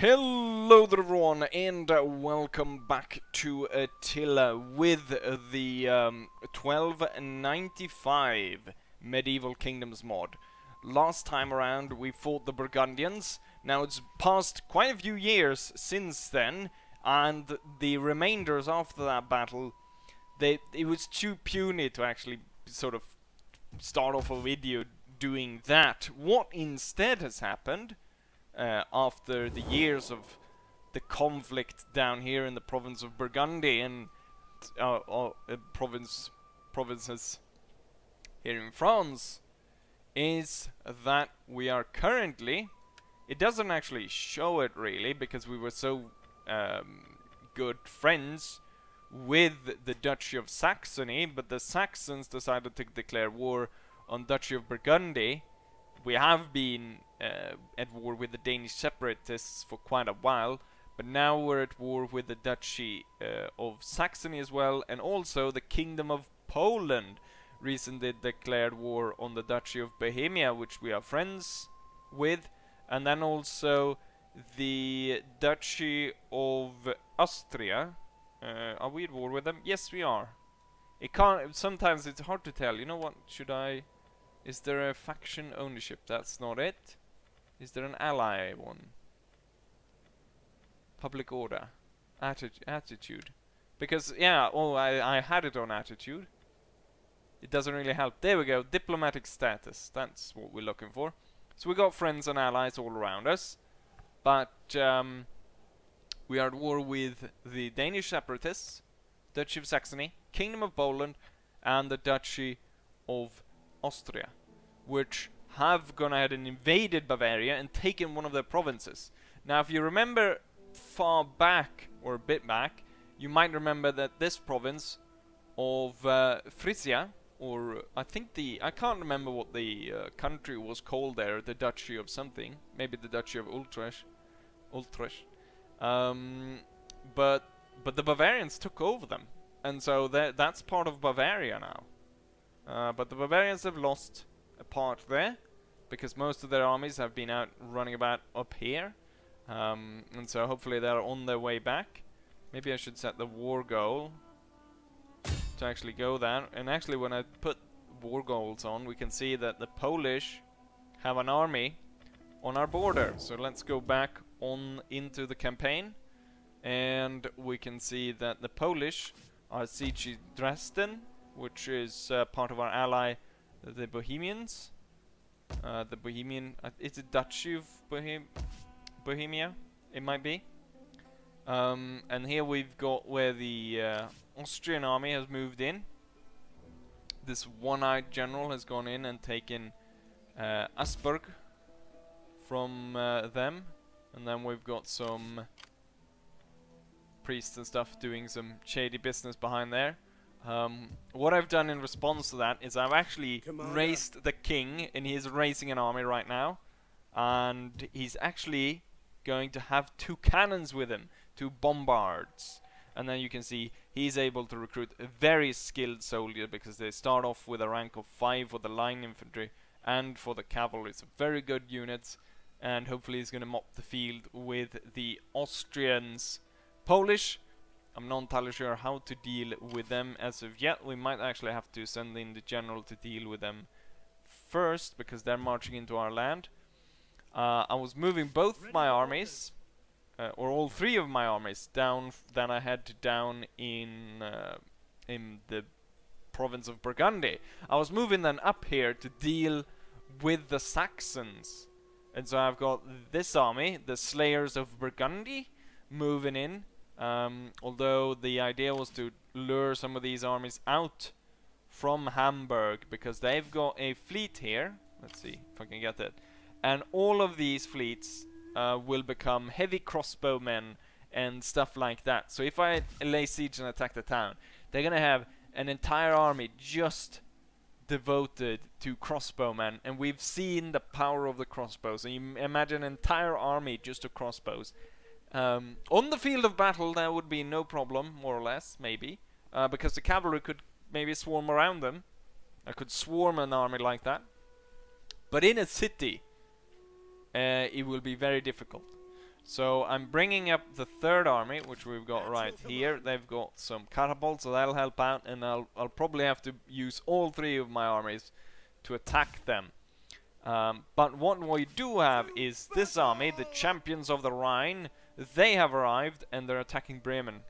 Hello there everyone, and welcome back to Attila with the 1295 Medieval Kingdoms mod. Last time around we fought the Burgundians. Now it's passed quite a few years since then, and the remainders after that battle, it was too puny to actually sort of start off a video doing that. What instead has happened after the years of the conflict down here in the province of Burgundy and provinces here in France, is that we are currently, it doesn't actually show it really because we were so good friends with the Duchy of Saxony, but the Saxons decided to declare war on Duchy of Burgundy. We have been at war with the Danish separatists for quite a while, but now we're at war with the Duchy of Saxony as well, and also the Kingdom of Poland recently declared war on the Duchy of Bohemia, which we are friends with, and then also the Duchy of Austria. Are we at war with them? Yes, we are. It can't. Sometimes it's hard to tell. You know what? Should I? Is there a faction ownership? That's not it. Is there an ally one? Public order. Attitude. Because, yeah, oh, I had it on attitude. It doesn't really help. There we go. Diplomatic status. That's what we're looking for. So we got friends and allies all around us. But, we are at war with the Danish separatists, Duchy of Saxony, Kingdom of Poland, and the Duchy of Austria, which have gone ahead and invaded Bavaria and taken one of their provinces. Now, if you remember far back, or a bit back, you might remember that this province of Frisia, or I can't remember what the country was called there, the Duchy of something, maybe the Duchy of Utrecht. But the Bavarians took over them, and so that's part of Bavaria now. But the Bavarians have lost a part there, because most of their armies have been out running about up here. And so hopefully they're on their way back. Maybe I should set the war goal to actually go there. And actually when I put war goals on, we can see that the Polish have an army on our border. So let's go back on into the campaign. And we can see that the Polish are sieging Dresden, which is part of our ally, the Bohemians. The Bohemian, it's a Duchy of Bohemia, it might be. And here we've got where the Austrian army has moved in. This one-eyed general has gone in and taken Asperg from them. And then we've got some priests and stuff doing some shady business behind there. What I've done in response to that is I've actually raised the king, and he's raising an army right now, and he's actually going to have 2 cannons with him, 2 bombards, and then you can see he's able to recruit a very skilled soldier because they start off with a rank of 5 for the line infantry and for the cavalry. It's very good units, and hopefully he's going to mop the field with the Austrians. Polish, I'm not entirely sure how to deal with them as of yet. We might actually have to send in the general to deal with them first, because they're marching into our land. I was moving both my armies, or all 3 of my armies, down that I had down in the province of Burgundy. I was moving them up here to deal with the Saxons. And so I've got this army, the Slayers of Burgundy, moving in. Although the idea was to lure some of these armies out from Hamburg, because they've got a fleet here. Let's see if I can get it. And all of these fleets will become heavy crossbowmen and stuff like that. So if I lay siege and attack the town, they're gonna have an entire army just devoted to crossbowmen, and we've seen the power of the crossbows. And you imagine an entire army just to crossbows. On the field of battle, there would be no problem, more or less, maybe, because the cavalry could maybe swarm around them. I could swarm an army like that. But in a city, it will be very difficult. So I'm bringing up the third army, which we've got right here. They've got some catapults, so that'll help out, and I'll probably have to use all 3 of my armies to attack them. But what we do have is this army, the Champions of the Rhine. They have arrived, and they're attacking Bremen.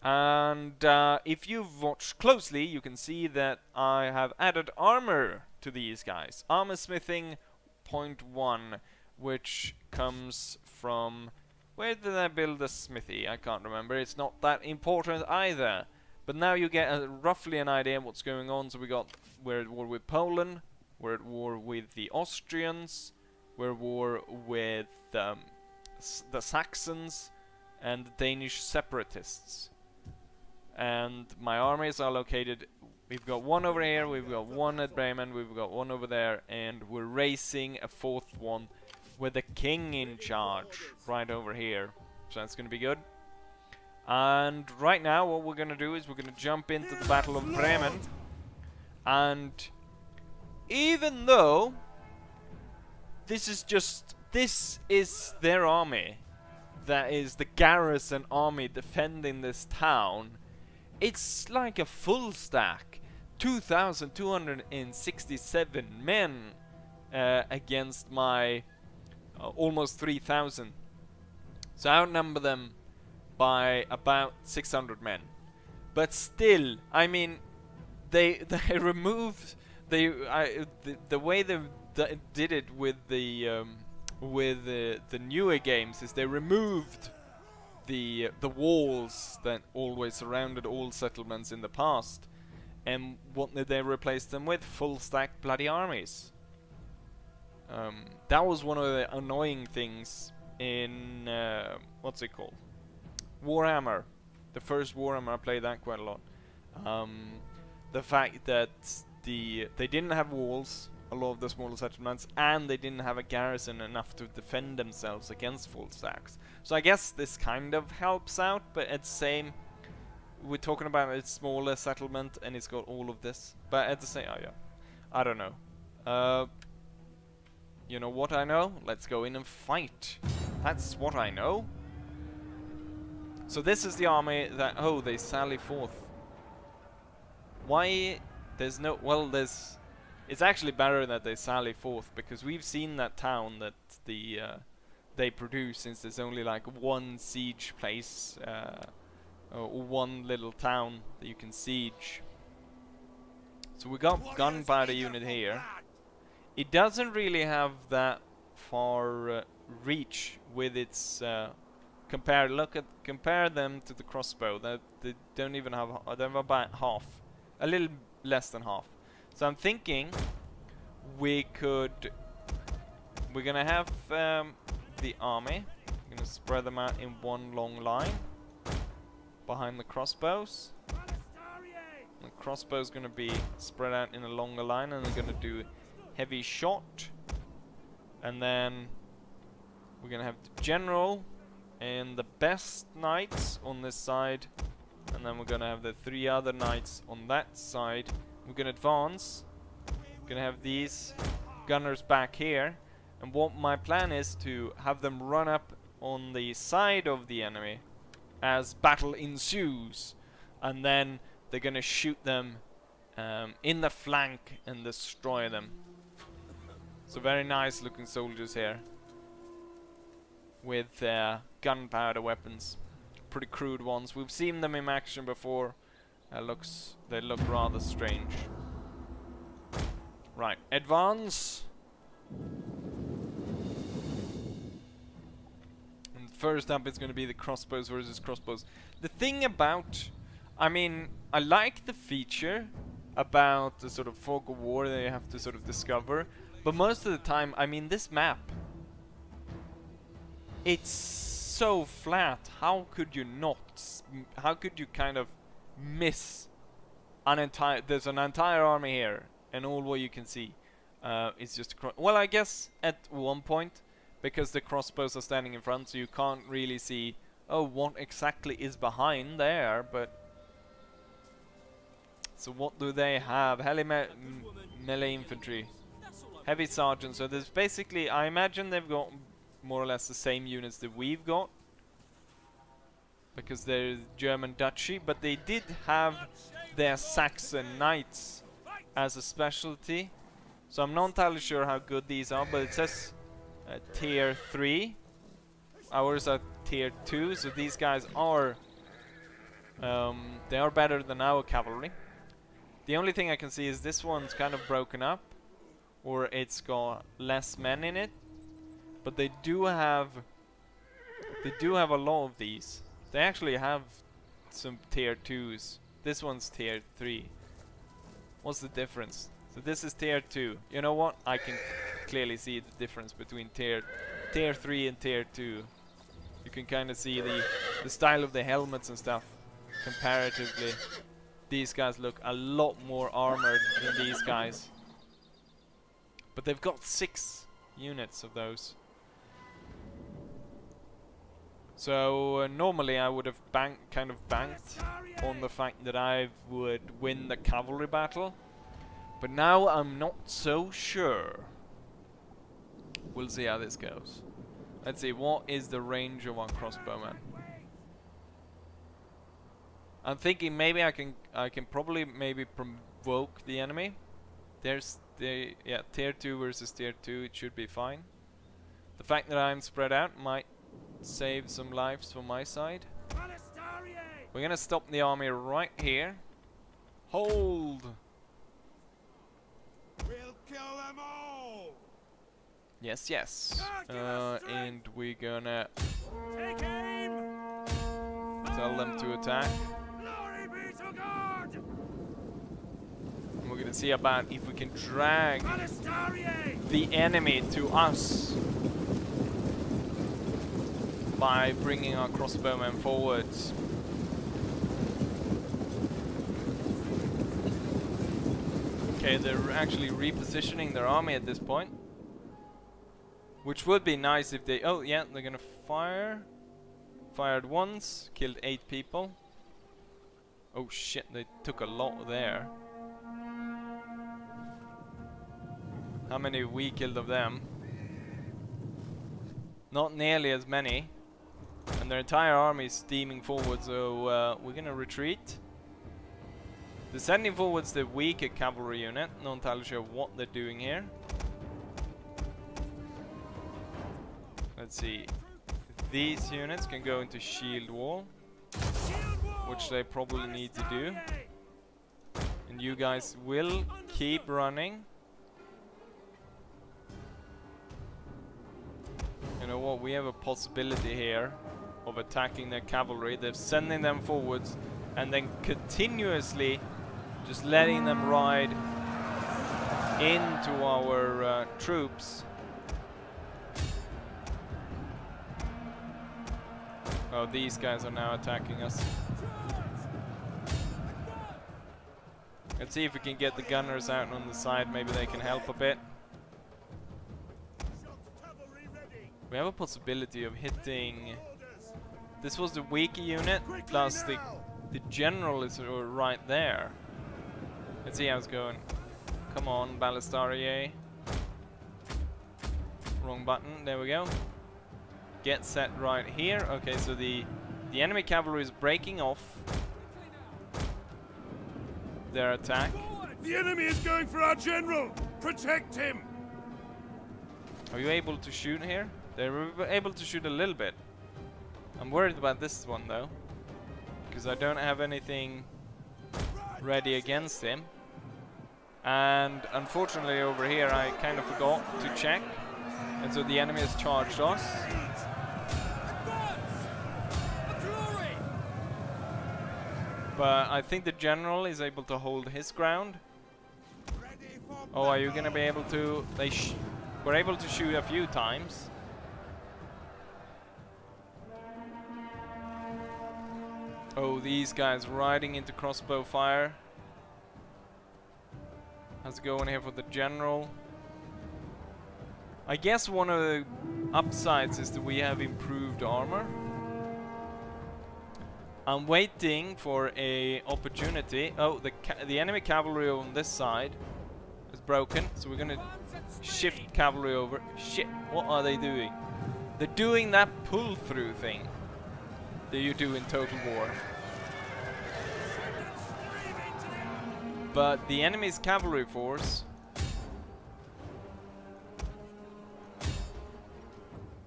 And if you've watched closely, you can see that I have added armor to these guys. Armor smithing 0.1, which comes from... Where did I build the smithy? I can't remember. It's not that important either. But now you get roughly an idea of what's going on. So we're at war with Poland, we're at war with the Austrians, we're at war with the Saxons and the Danish separatists. And my armies are located... We've got one over here, we've got one at Bremen, we've got one over there, and we're racing a 4th one with the king in charge right over here. So that's going to be good. And right now what we're going to do is we're going to jump into the Battle of Bremen. And even though this is their army, that is the garrison army defending this town, it's like a full stack. 2,267 men against my almost 3,000. So I outnumber them by about 600 men. But still, I mean, they removed the way they did it with the newer games is they removed the walls that always surrounded all settlements in the past, and what did they replace them with? Full stack bloody armies. That was one of the annoying things in what's it called? Warhammer. The first Warhammer, I played that quite a lot. The fact that they didn't have walls, a lot of the smaller settlements, and they didn't have a garrison enough to defend themselves against full stacks. So I guess this kind of helps out, but at the same, we're talking about a smaller settlement and it's got all of this. But at the same, oh yeah, I don't know. You know what I know? Let's go in and fight. That's what I know. So this is the army that, oh, they sally forth. Why? There's no, well, there's, it's actually better that they sally forth, because we've seen that town that they produce, since there's only like one siege place, or one little town that you can siege. So we got gunpowder unit here. It doesn't really have that far reach with its compare them to the crossbow. They don't even have, they have about half, a little less than half. So I'm thinking we're gonna have the army, we're gonna spread them out in one long line behind the crossbows. The crossbow's gonna be spread out in a longer line, and they're gonna do heavy shot, and then we're gonna have the general and the best knights on this side, and then we're gonna have the 3 other knights on that side. We're gonna advance. We're gonna have these gunners back here, and what my plan is to have them run up on the side of the enemy as battle ensues, and then they're gonna shoot them in the flank and destroy them. So very nice looking soldiers here with gunpowder weapons, pretty crude ones. We've seen them in action before. They look rather strange. Right, advance. And first up, it's going to be the crossbows versus crossbows. The thing about, I mean, I like the feature about the sort of fog of war that you have to sort of discover, but most of the time, I mean, this map, it's so flat. How could you not? How could you kind of miss an entire? There's an entire army here, and all what you can see is just well, I guess at one point, because the crossbows are standing in front, so you can't really see, oh, what exactly is behind there. But so what do they have? Melee infantry, heavy sergeants. So there's basically, I imagine they've got more or less the same units that we've got, because they're German duchy, but they did have their Saxon knights as a specialty. So I'm not entirely sure how good these are, but it says tier 3. Ours are tier 2, so these guys are they are better than our cavalry. The only thing I can see is this one's kind of broken up, or it's got less men in it. But they do have a lot of these. They actually have some tier 2s. This one's tier 3. What's the difference? So this is tier 2. You know what? I can clearly see the difference between tier 3 and tier 2. You can kind of see the style of the helmets and stuff comparatively. These guys look a lot more armored than these guys. But they've got 6 units of those. So normally I would have kind of banked on the fact that I would win the cavalry battle, but now I'm not so sure. We'll see how this goes. Let's see, what is the range of our crossbowmen? I'm thinking maybe I can probably maybe provoke the enemy. There's the tier 2 versus tier 2. It should be fine. The fact that I'm spread out might save some lives from my side. We're gonna stop the army right here. Hold. We'll kill them all. Yes, yes. And we're gonna Take aim. tell them to attack. Glory be to God. And we're gonna see about if we can drag Balistarier. the enemy to us by bringing our crossbowmen forwards. Okay, they're actually repositioning their army at this point, which would be nice if they... Oh yeah, they're gonna fire. Fired once, killed 8 people. Oh shit, they took a lot there. How many we killed of them? Not nearly as many. And their entire army is steaming forward, so we're gonna retreat. They're sending forwards the weaker cavalry unit. Not entirely sure what they're doing here. Let's see. These units can go into shield wall, which they probably need to do. And you guys will keep running. You know what? We have a possibility here of attacking their cavalry. They're sending them forwards and then continuously just letting them ride into our troops. Oh, these guys are now attacking us. Let's see if we can get the gunners out on the side. Maybe they can help a bit. We have a possibility of hitting... This was the weaker unit, plus the general is right there. Let's see how it's going. Come on, Balistarier. Wrong button, there we go. Get set right here. Okay, so the enemy cavalry is breaking off their attack. The enemy is going for our general. Protect him. Are you able to shoot here? They're able to shoot a little bit. I'm worried about this one though, because I don't have anything ready against him. And unfortunately over here I kind of forgot to check, and so the enemy has charged us. But I think the general is able to hold his ground. Oh, are you gonna be able to... They were able to shoot a few times. Oh, these guys riding into crossbow fire. How's it going here for the general? I guess one of the upsides is that we have improved armor. I'm waiting for a opportunity. Oh, the enemy cavalry on this side is broken, so we're gonna shift cavalry over. Shit, what are they doing? They're doing that pull-through thing that you do in Total War. But the enemy's cavalry force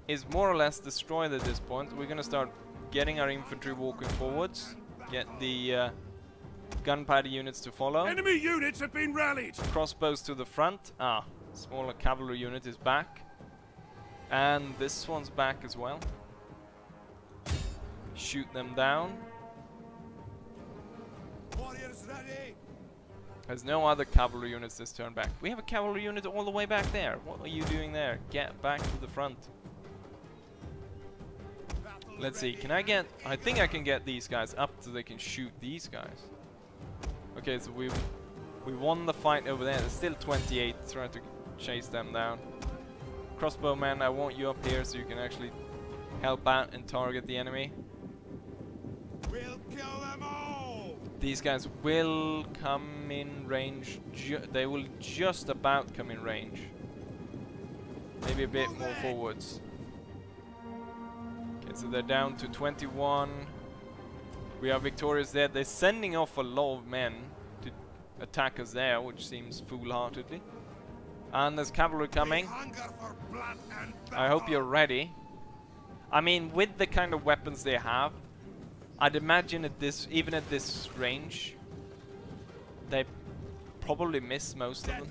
is more or less destroyed at this point. We're gonna start getting our infantry walking forwards, get the gunpowder units to follow. Enemy units have been rallied. Crossbows to the front. Ah, smaller cavalry unit is back. And this one's back as well. Shoot them down. Warriors ready. There's no other cavalry units this turn back. We have a cavalry unit all the way back there. What are you doing there? Get back to the front. Let's see, can I get... I think I can get these guys up so they can shoot these guys. Okay, so we won the fight over there. There's still 28 trying to chase them down. Crossbowmen, I want you up here so you can actually help out and target the enemy. We'll kill them all. These guys will come in range. They will just about come in range. Maybe a bit more forwards. Okay, so they're down to 21. We are victorious there. They're sending off a lot of men to attack us there, which seems foolhardily. And there's cavalry coming. I hope you're ready. I mean, with the kind of weapons they have, I'd imagine at this, even at this range, they probably miss most of them.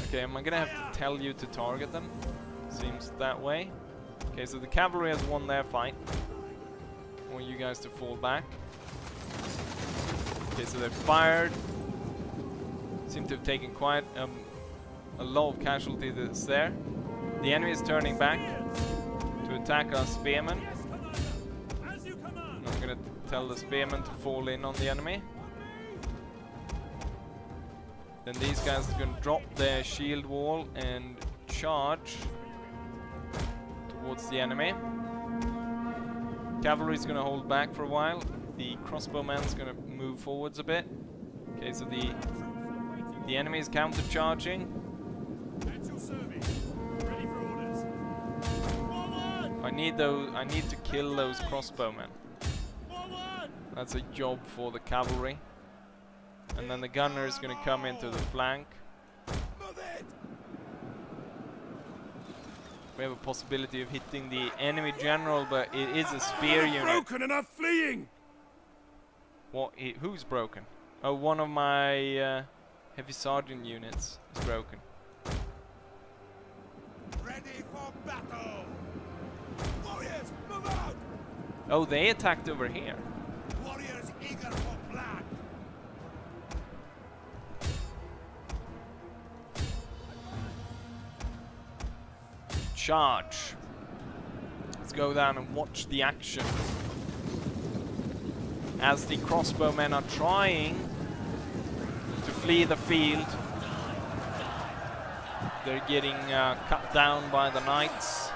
Okay, am I gonna have to tell you to target them? Seems that way. Okay, so the cavalry has won their fight. I want you guys to fall back. Okay, so they've fired. Seem to have taken quite a lot of casualties that's there. The enemy is turning back to attack our spearmen. And I'm gonna tell the spearmen to fall in on the enemy. Then these guys are gonna drop their shield wall and charge towards the enemy. Cavalry's gonna hold back for a while. The crossbowman's gonna move forwards a bit. Okay, so the enemy is counter-charging. I need to kill those crossbowmen. That's a job for the cavalry. And then the gunner is going to come into the flank. We have a possibility of hitting the enemy general, but it is a spear unit. Broken and are fleeing. What? Who's broken? Oh, one of my heavy sergeant units is broken. Ready for battle. Warriors, move out. Oh, they attacked over here. Warriors eager for blood. Charge. Let's go down and watch the action as the crossbowmen are trying to flee the field. They're getting cut down by the knights.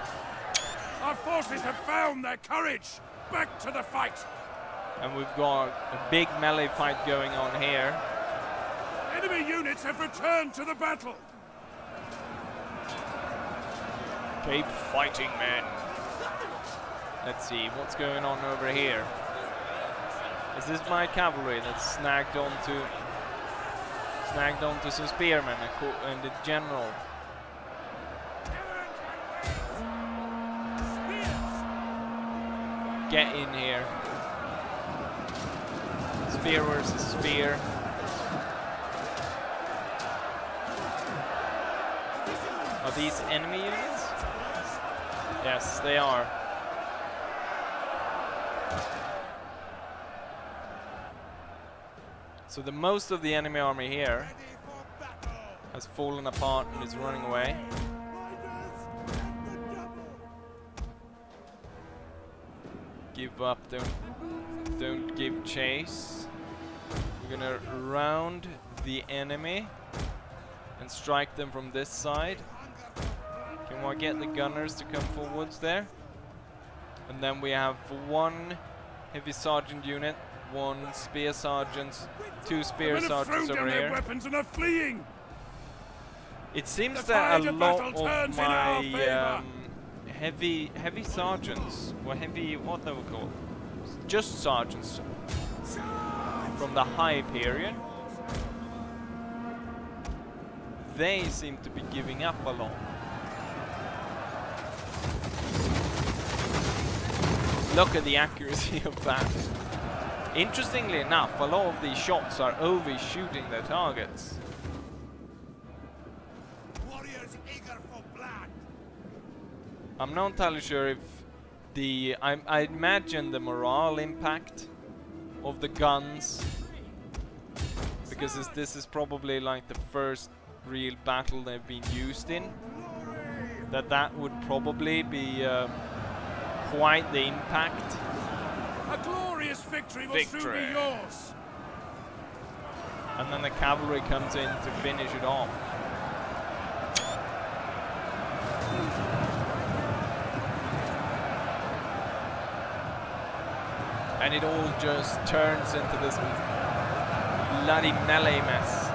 Our forces have found their courage. Back to the fight. And we've got a big melee fight going on here. Enemy units have returned to the battle. Keep fighting, men. Let's see what's going on over here. Is this my cavalry that's snagged onto some spearmen and the general? Get in here. Spear versus spear. Are these enemy units? Yes, they are. So the most of the enemy army here has fallen apart and is running away. Give up, don't give chase. We're gonna round the enemy and strike them from this side. Can we get the gunners to come forwards there? And then we have one heavy sergeant unit, one spear sergeant, two spear sergeants over here. Weapons and are fleeing. It seems that a lot of my heavy sergeants, or heavy, what they were called, just sergeants from the high period. They seem to be giving up a lot. Look at the accuracy of that. Interestingly enough, a lot of these shots are overshooting their targets. Warriors eager for blood. I'm not entirely sure if the... I imagine the morale impact of the guns, because this is probably like the first real battle they've been used in, that would probably be quite the impact. A glorious victory will soon be yours. And then the cavalry comes in to finish it off. And it all just turns into this bloody melee mess.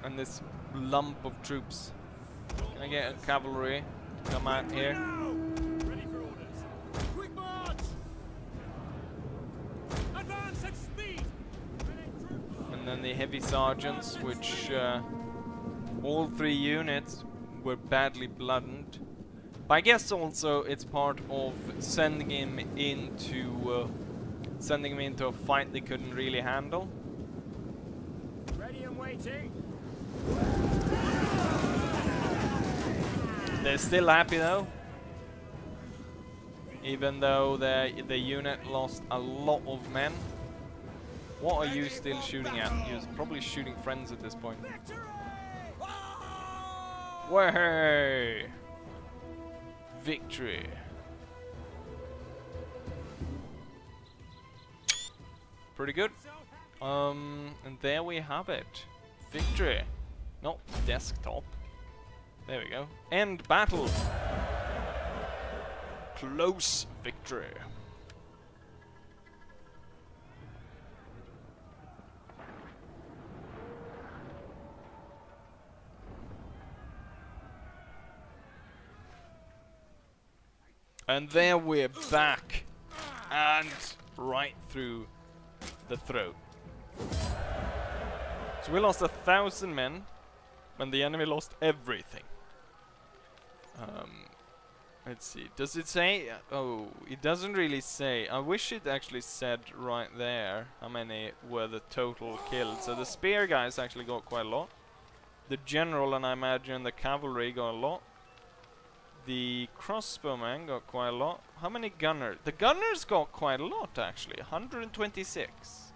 And this lump of troops. Can I get a cavalry to come out here? Ready for orders. Quick march! Advance at speed! And then the heavy sergeants, which all 3 units were badly blooded. But I guess also it's part of sending him into a fight they couldn't really handle. Ready and waiting. They're still happy though, even though the unit lost a lot of men. What are you still shooting at? You're probably shooting friends at this point. Way! Victory! Pretty good. And there we have it. Victory. Not desktop. There we go. End battle. Close victory. And there we're back. And right through the throat. So we lost 1,000 men when the enemy lost everything. Let's see. Does it say? Oh, it doesn't really say. I wish it actually said right there how many were the total killed. So the spear guys actually got quite a lot. The general and I imagine the cavalry got a lot. The crossbowmen got quite a lot. How many gunners? The gunners got quite a lot actually. 126.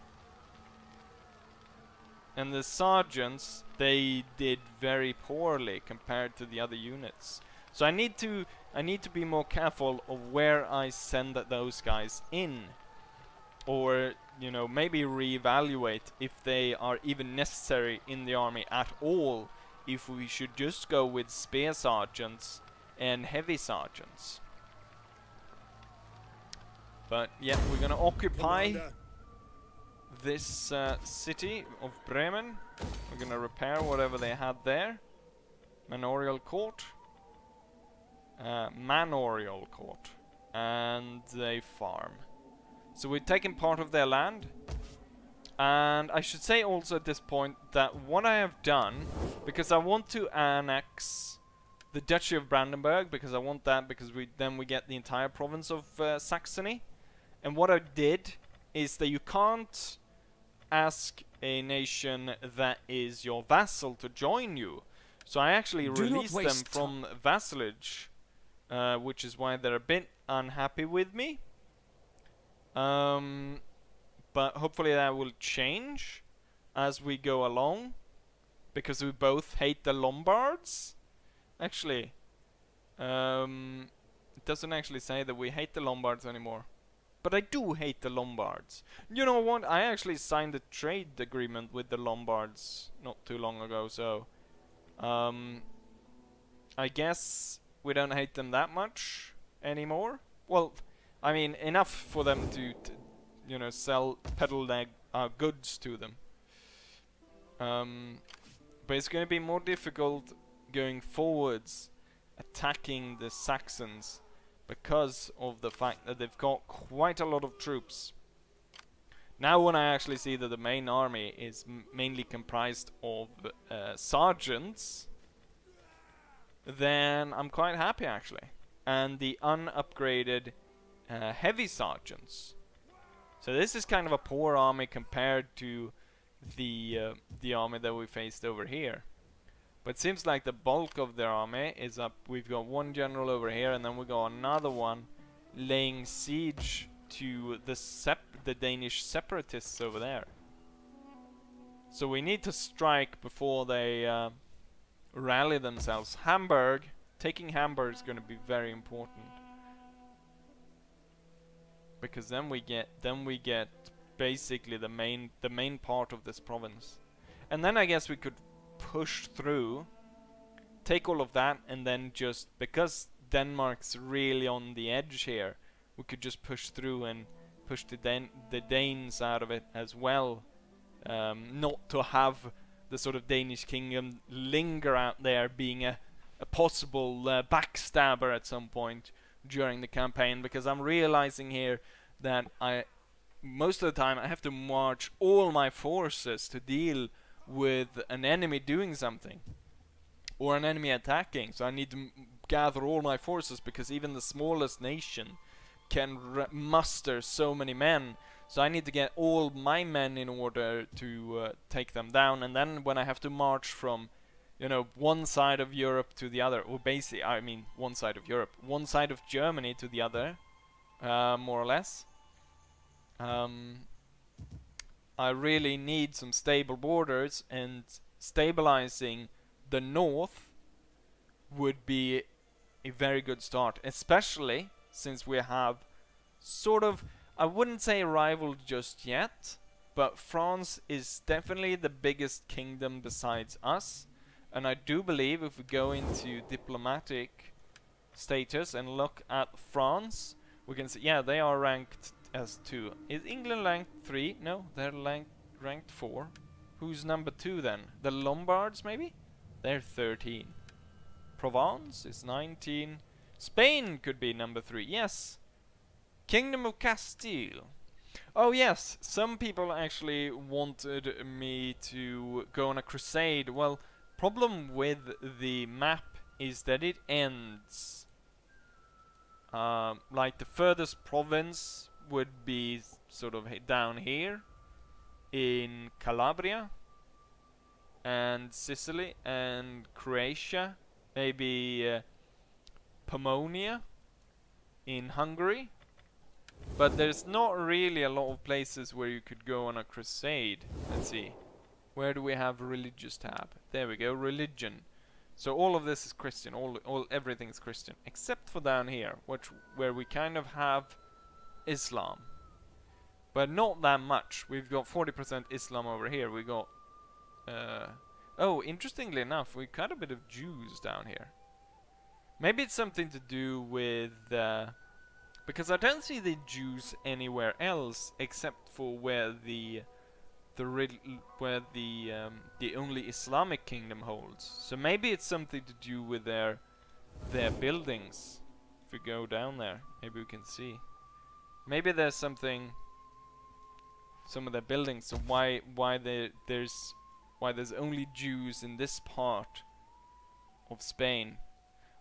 And the sergeants, they did very poorly compared to the other units. So I need to be more careful of where I send those guys in, or you know, maybe reevaluate if they are even necessary in the army at all. If we should just go with spear sergeants and heavy sergeants. But yeah, we're gonna occupy this city of Bremen. We're gonna repair whatever they had there. Manorial Court. Manorial Court. And a farm. So we've taken part of their land. And I should say also at this point that what I have done, because I want to annex the Duchy of Brandenburg, because I want that, because then we get the entire province of Saxony. And what I did is that you can't ask a nation that is your vassal to join you. So I actually released them from vassalage, which is why they're a bit unhappy with me. But hopefully that will change as we go along, because we both hate the Lombards. Actually, it doesn't actually say that we hate the Lombards anymore. But I do hate the Lombards. You know what? I actually signed a trade agreement with the Lombards not too long ago, so I guess we don't hate them that much anymore. Well, I mean, enough for them to you know, peddle their goods to them. But it's going to be more difficult going forwards, attacking the Saxons, because of the fact that they've got quite a lot of troops. Now when I actually see that the main army is mainly comprised of sergeants, then I'm quite happy actually. And the unupgraded heavy sergeants. So this is kind of a poor army compared to the army that we faced over here. But it seems like the bulk of their army is up. We've got one general over here, and then we got another one laying siege to the Danish separatists over there. So we need to strike before they rally themselves. Hamburg, taking Hamburg is going to be very important, because then we get basically the main part of this province, and then I guess we could push through, take all of that, and then just, because Denmark's really on the edge here, we could just push through and push the Danes out of it as well. Not to have the sort of Danish kingdom linger out there, being a possible backstabber at some point during the campaign, because I'm realizing here that most of the time I have to march all my forces to deal with an enemy doing something or an enemy attacking. So I need to gather all my forces, because even the smallest nation can muster so many men. So I need to get all my men in order to take them down. And then when I have to march from, you know, one side of Europe to the other, or basically, I mean, one side of Europe, one side of Germany to the other, more or less, I really need some stable borders, and stabilizing the north would be a very good start, especially since we have sort of, I wouldn't say a rival just yet, but France is definitely the biggest kingdom besides us, and I do believe if we go into diplomatic status and look at France, we can see, yeah, they are ranked as 2. Is England ranked 3? No, they're ranked 4. Who's number 2 then? The Lombards maybe? They're 13. Provence is 19. Spain could be number 3. Yes. Kingdom of Castile. Oh yes, some people actually wanted me to go on a crusade. Well, problem with the map is that it ends like the furthest province would be sort of down here in Calabria and Sicily and Croatia, maybe Pomonia in Hungary, but there's not really a lot of places where you could go on a crusade. Let's see, where do we have religious tab? There we go, religion. So all of this is Christian, everything is Christian, except for down here, where we kind of have Islam, but not that much. We've got 40% Islam over here. We got oh, interestingly enough, we got a bit of Jews down here. Maybe it's something to do with because I don't see the Jews anywhere else except for where the only Islamic kingdom holds. So maybe it's something to do with their buildings. If we go down there, maybe we can see. Maybe there's something, some of their buildings. So why there's only Jews in this part of Spain.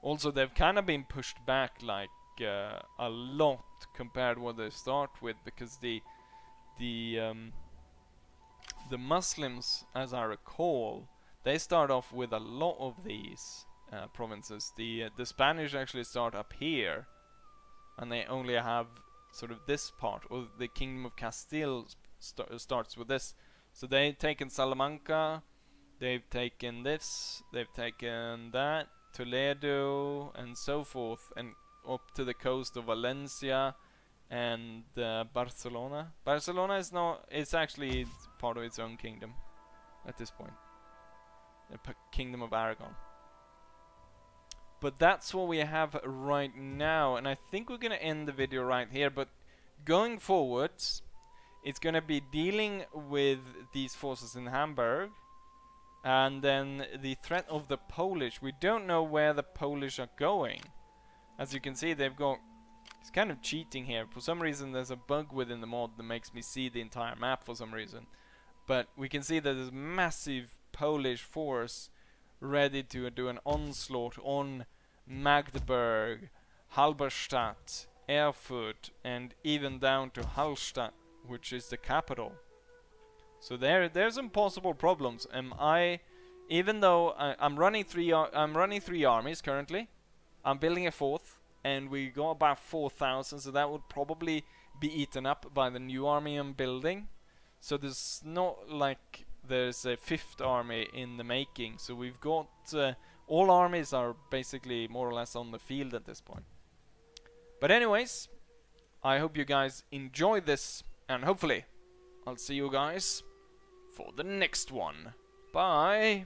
Also, they've kind of been pushed back like a lot compared to what they start with, because the Muslims, as I recall, they start off with a lot of these provinces. The Spanish actually start up here, and they only have sort of this part, or the Kingdom of Castile starts with this. So they've taken Salamanca, they've taken this, they've taken that, Toledo, and so forth, and up to the coast of Valencia and Barcelona. Barcelona is not, it's actually part of its own kingdom at this point, the Kingdom of Aragon. But that's what we have right now, and I think we're gonna end the video right here. But going forwards, it's gonna be dealing with these forces in Hamburg, And then the threat of the Polish. We don't know where the Polish are going. As you can see, they've got... It's kind of cheating here. For some reason, there's a bug within the mod that makes me see the entire map for some reason. But we can see that there's a massive Polish force ready to do an onslaught on Magdeburg, Halberstadt, Erfurt, and even down to Hallstatt, which is the capital. So there's some possible problems. Even though I'm running three armies currently, I'm building a fourth, and we got about 4,000, so that would probably be eaten up by the new army I'm building. So there's not like there's a fifth army in the making. So we've got all armies are basically more or less on the field at this point. But anyways, I hope you guys enjoyed this, and hopefully I'll see you guys for the next one. Bye!